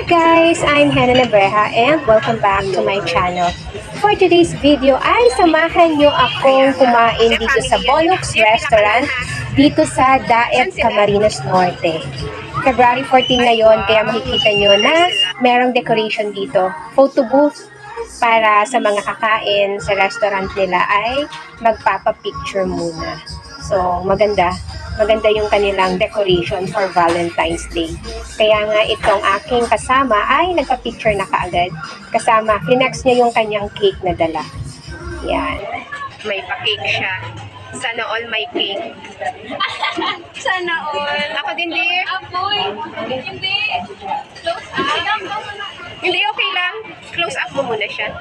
guys! I'm Hannah Lebreja and welcome back to my channel. For today's video ay samahan nyo akong kumain dito sa Bonox Restaurant dito sa Daet, Camarines Norte. February 14 ngayon kaya makikita nyo na merong decoration dito. Photo booth para sa mga kakain sa restaurant nila ay magpapapicture muna. So maganda yung kanilang decoration for Valentine's Day. Kaya nga itong aking kasama ay nagpa-picture na kaagad. Kasama, flinex niya yung kanyang cake na dala. Yan. May pa-cake siya. Sana all may cake. Sana all. Ako din, dear. Apoy. Hindi. Close up. Hindi, okay lang. Close up mo muna siya.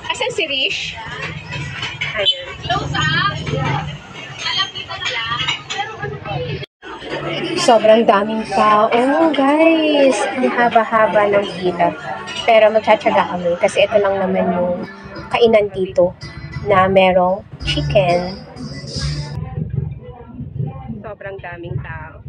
Asan si Rish? Ayan. Close up. Sobrang daming tao, guys. Ang haba-haba ng pila. Pero magtsatsaga kami kasi ito lang naman yung kainan dito na merong chicken. Sobrang daming tao.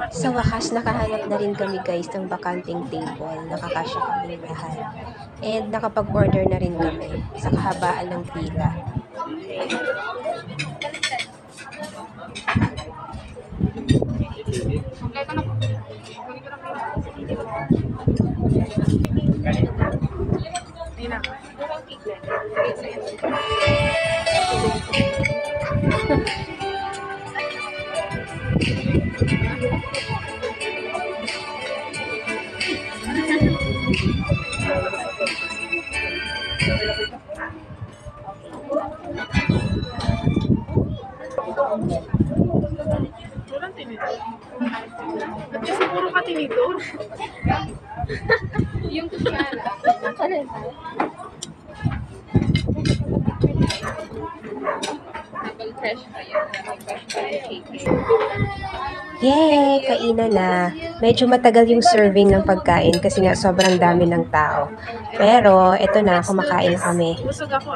Sa wakas, nakahanap na rin kami guys ng bakanting table. Nakakasya kami lahat. And nakapag-order na rin kami sa kahabaan ng pila. Kasi puro ka tinidor. Yung kutsara. Double fresh pa yun. Double fresh pa yung cake. Yay! Kainan na. Medyo matagal yung serving ng pagkain kasi nga sobrang dami ng tao. Pero, eto na, kumakain na kami.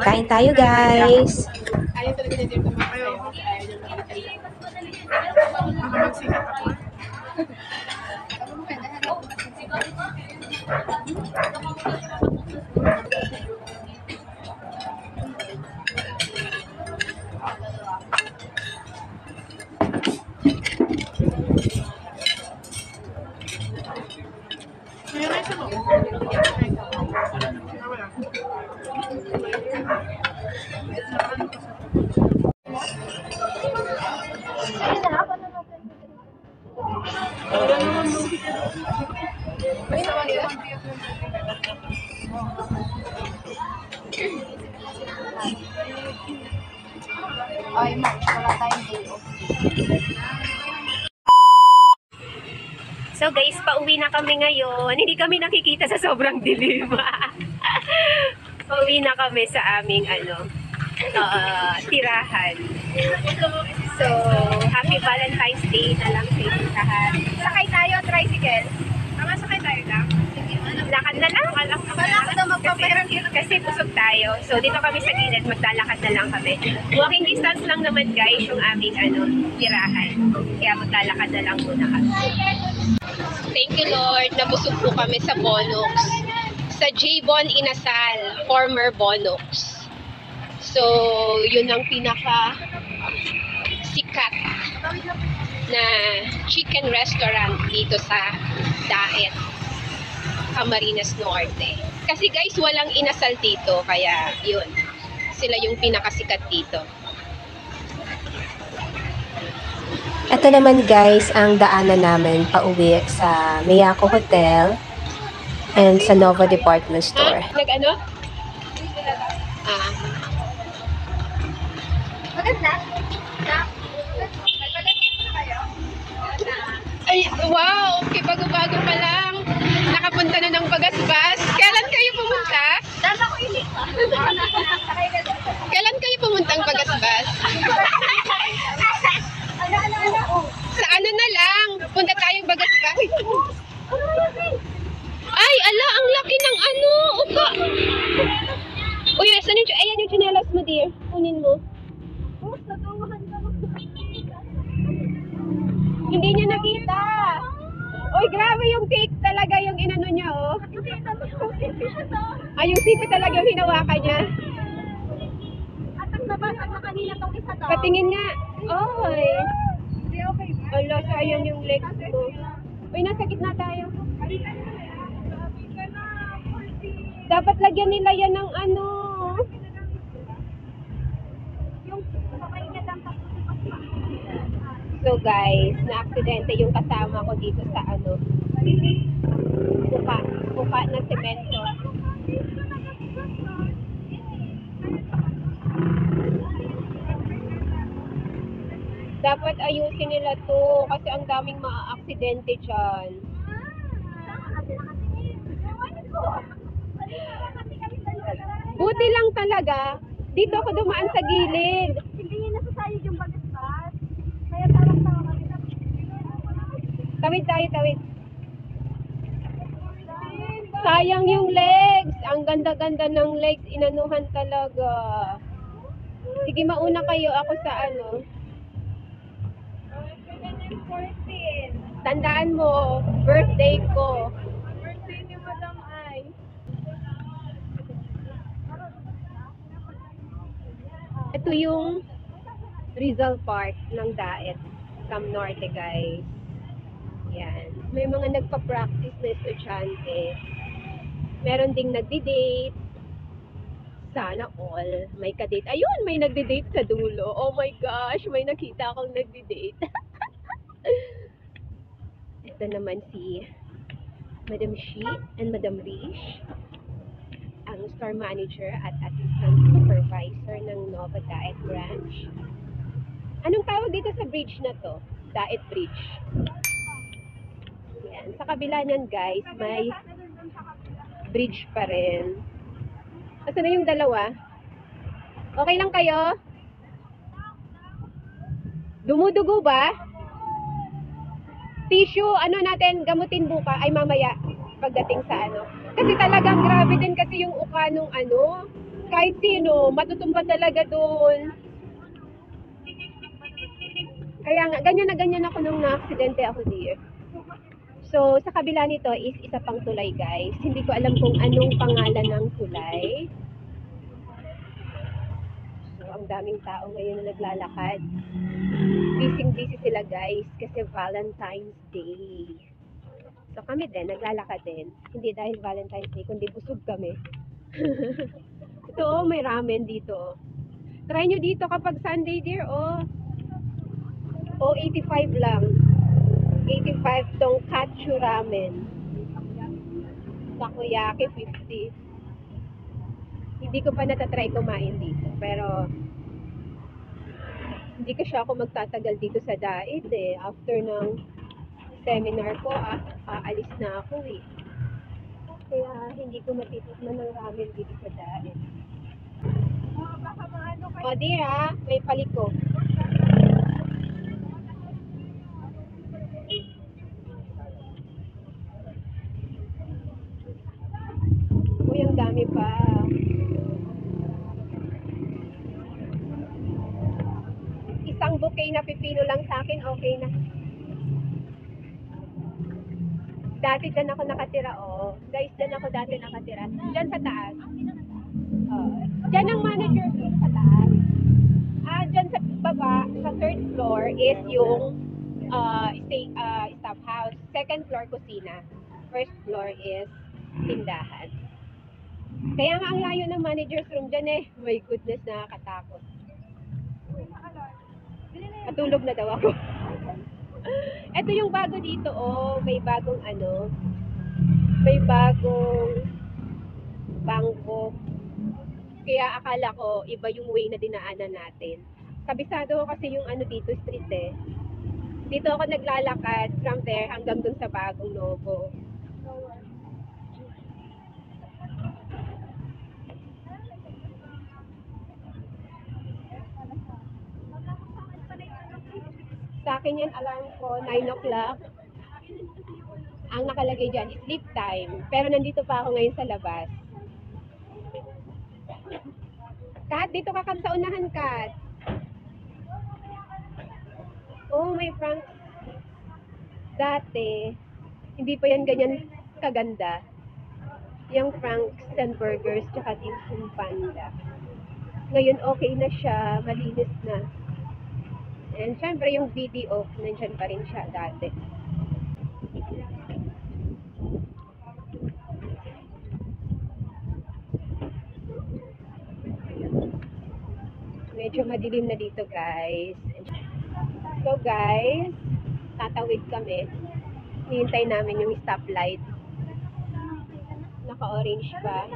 Kain tayo, guys! Ayaw talaga na din kumakayo. Ako magsikat ako. Ay, March, wala tayong day off. So guys, pauwi na kami ngayon. Hindi kami nakikita sa sobrang dilim. Pauwi na kami sa aming tirahan. So, happy Valentine's Day na lang sa inyong lahat. Sakay tayo, tricycle. Tama, sakay tayo lang. Lakad na lang. Kasi busog tayo. So, dito kami sa gilid. Maglalakad na lang kami. Walking distance lang naman guys yung aming tirahan. Kaya maglalakad na lang muna kami. Thank you Lord. Nabusog po kami sa Bonox. Sa J-Bon Inasal. Former Bonox. So, yun ang pinaka sikat na chicken restaurant dito sa Daet, Camarines Norte. Kasi guys, walang inasal dito, kaya yun, sila yung pinakasikat dito. Ito naman guys, ang daanan namin pauwi sa Miyako Hotel and sa Nova Department Store. Nag-ano? Maganda. Ay, wow! Okay, bago-bago pa lang. Nakapunta na ng Bagasbas. Kailan kayo pumunta? Tama ko yun. Kailan kayo pumuntang Bagasbas? Sa ano na lang? Punta tayong Bagasbas. Ay, ala, ang laki ng upa. Uy, ayan yung chinelas mo, dear. Kunin mo. Uy, grabe yung cake talaga yung inano niya, oh. Ay, yung sipi talaga yung hinawakan niya. At ang nabasag na kanina tong isa daw. Patingin nga. Oy. Hindi okay ba? Ala, sayang yung legs ko. Uy, nasa gitna tayo. Dapat lagyan nila yan ng ano. Yung kamay niya dampas. So guys, na-aksidente yung kasama ko dito sa ano. Buka na semento. Dapat ayusin nila to kasi ang daming maa-aksidente dyan. Buti lang talaga, dito ako dumaan sa gilid. Hindi niya nasasayod yung bagas-bas. Kaya tawang-tawa kami. Tawid tayo, tawid. Sayang yung legs. Ang ganda-ganda ng legs. Inanuhan talaga. Sige, mauna kayo. Ako sa ano. Tandaan mo, birthday ko. Birthday ni Madam Ay. Ito yung Rizal Park ng Daet. Cam Norte, guys. Yan. May mga nagpa-practice na estudyante. Meron ding nagdi-date. Sana all. May kadate. Ayun, may nagdi-date sa dulo. Oh my gosh, may nakita akong nagdi-date. Ito naman si Madam Shi and Madam Rish, ang store manager at assistant supervisor ng Nova Daet branch. Anong tawag dito sa bridge na to? Daet Bridge. Yan. Sa kabila niyan guys, may bridge pa rin. Asan na yung dalawa? Okay lang kayo? Dumudugo ba? Tissue, ano natin, gamutin buka, ay mamaya, pagdating sa ano. Kasi talagang grabe din kasi yung uka nung ano, kahit sino, matutumba talaga doon. Kaya nga, ganyan na ako nung na-aksidente ako dear. So, sa kabila nito is isa pang tulay guys. Hindi ko alam kung anong pangalan ng tulay. So, ang daming tao ngayon na naglalakad. Busy sila guys kasi Valentine's Day. So kami din, naglalakad din. Hindi dahil Valentine's Day, kundi busog kami. Ito oh, may ramen dito. Try nyo dito kapag Sunday dear oh. Oh, 85 lang. 85 tong katsu ramen. Takoyaki 50. Hindi ko pa natatry kumain dito. Pero hindi kasi ako magtatagal dito sa Daet eh. After ng seminar ko, aalis na ako eh. Kaya hindi ko matitikman ng ramen dito sa Daet. O dear may paliko. Uy, ang dami pa. Isang bouquet na pipino lang sa akin, okay na. Dati dyan ako nakatira, oh. Guys, dyan ako dati nakatira. Dyan sa taas. Dyan ang manager room sa taas. Dyan sa baba, sa third floor is yung staff house. Second floor, kusina. First floor is tindahan. Kaya nga ang layo ng manager's room dyan eh. My goodness, nakakatakot. Matulog na daw ako. Ito yung bago dito, oh. May bagong ano. May bagong bangko. Kaya akala ko, iba yung way na dinaanan natin. Kabisado ko kasi yung ano dito, street eh. Dito ako naglalakad from there hanggang dun sa bagong Novo. Sa akin yan, alarm ko, 9 o'clock. Ang nakalagay dyan is sleep time. Pero nandito pa ako ngayon sa labas. Kat, dito ka sa unahan, Kat. Oh, may prank. Dati, Hindi pa yan ganyan kaganda. Yung Franks and Burgers tsaka Tim Sum Panda. Ngayon okay na siya, malinis na. And syempre yung video, nandyan pa rin siya dati. Medyo madilim na dito guys. So guys, tatawid kami. Hihintay namin yung stoplight. Naka-orange pa.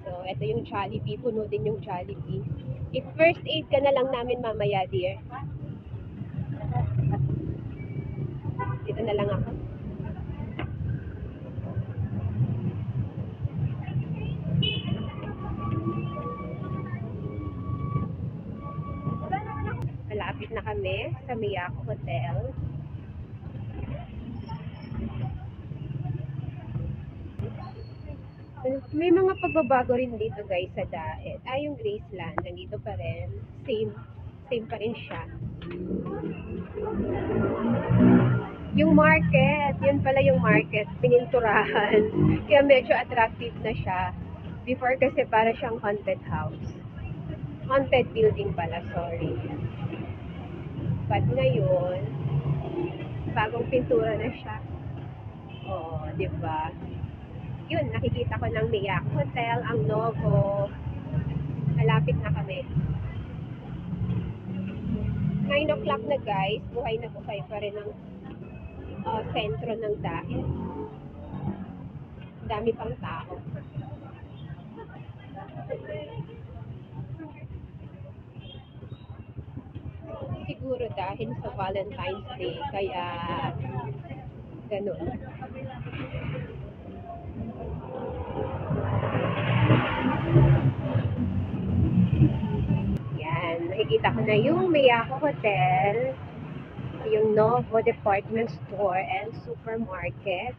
So, ito yung Jollibee. Puno din yung Jollibee. If first aid ka na lang namin mamaya, dear. Dito na lang ako. Malapit na kami sa Miyako Hotel. May mga pagbabago rin dito guys sa Daet. Yung Graceland, nandito pa rin. Same pa rin siya. Yung market, yun pala yung market, pininturahan. Kaya medyo attractive na siya. Before kasi para siyang haunted house. Haunted building pala, sorry. But ngayon, bagong pintura na siya. Oo, diba? Yun, nakikita ko ng Miyako Hotel, ang logo. Malapit na kami. 9 o'clock na guys, buhay na buhay pa rin ang sentro ng Daet. Dami pang tao. Siguro dahil sa Valentine's Day, kaya ganun. Yan, nakikita ko na yung Miyako Hotel, yung Novo Department Store and Supermarket.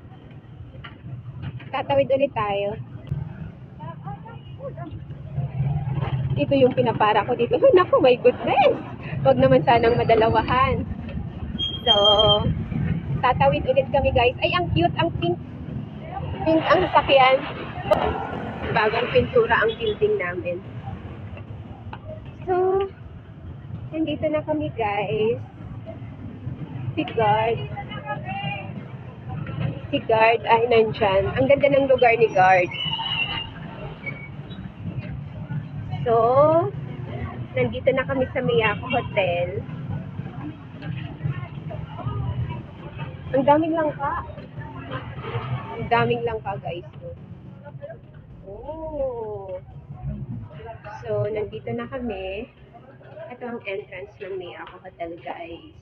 Tatawid ulit tayo. Ito yung pinapara ko dito. Ay, naku, my goodness! Huwag naman sanang madalawahan. So, tatawid ulit kami guys. Ay, ang cute, ang pink. Pink ang sakyan. Bagong pintura ang building namin. So, nandito na kami guys. Si guard ay nandyan. Ang ganda ng lugar ni guard. So, nandito na kami sa Miyako Hotel. Ang daming langka. Ang daming langka guys. Oh. So, nandito na kami. Ito ang entrance ng Miyako Hotel guys.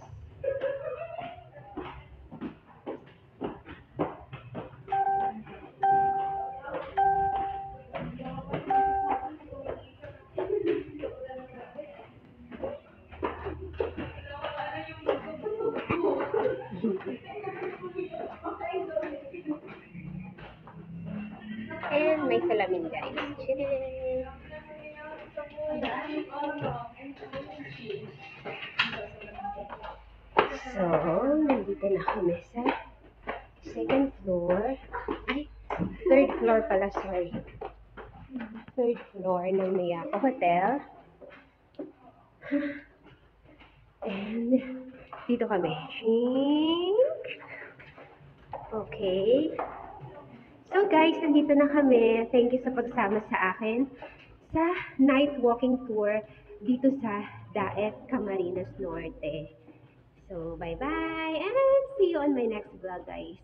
And may salamin guys. Chilling. So, nandito na kami sa second floor. Ay, third floor pala, sorry. Third floor ng Miyako Hotel. And dito kami. Okay. So guys, nandito na kami. Thank you sa pagsama sa akin sa night walking tour dito sa Daet, Camarines Norte. So, bye-bye and see you on my next vlog guys.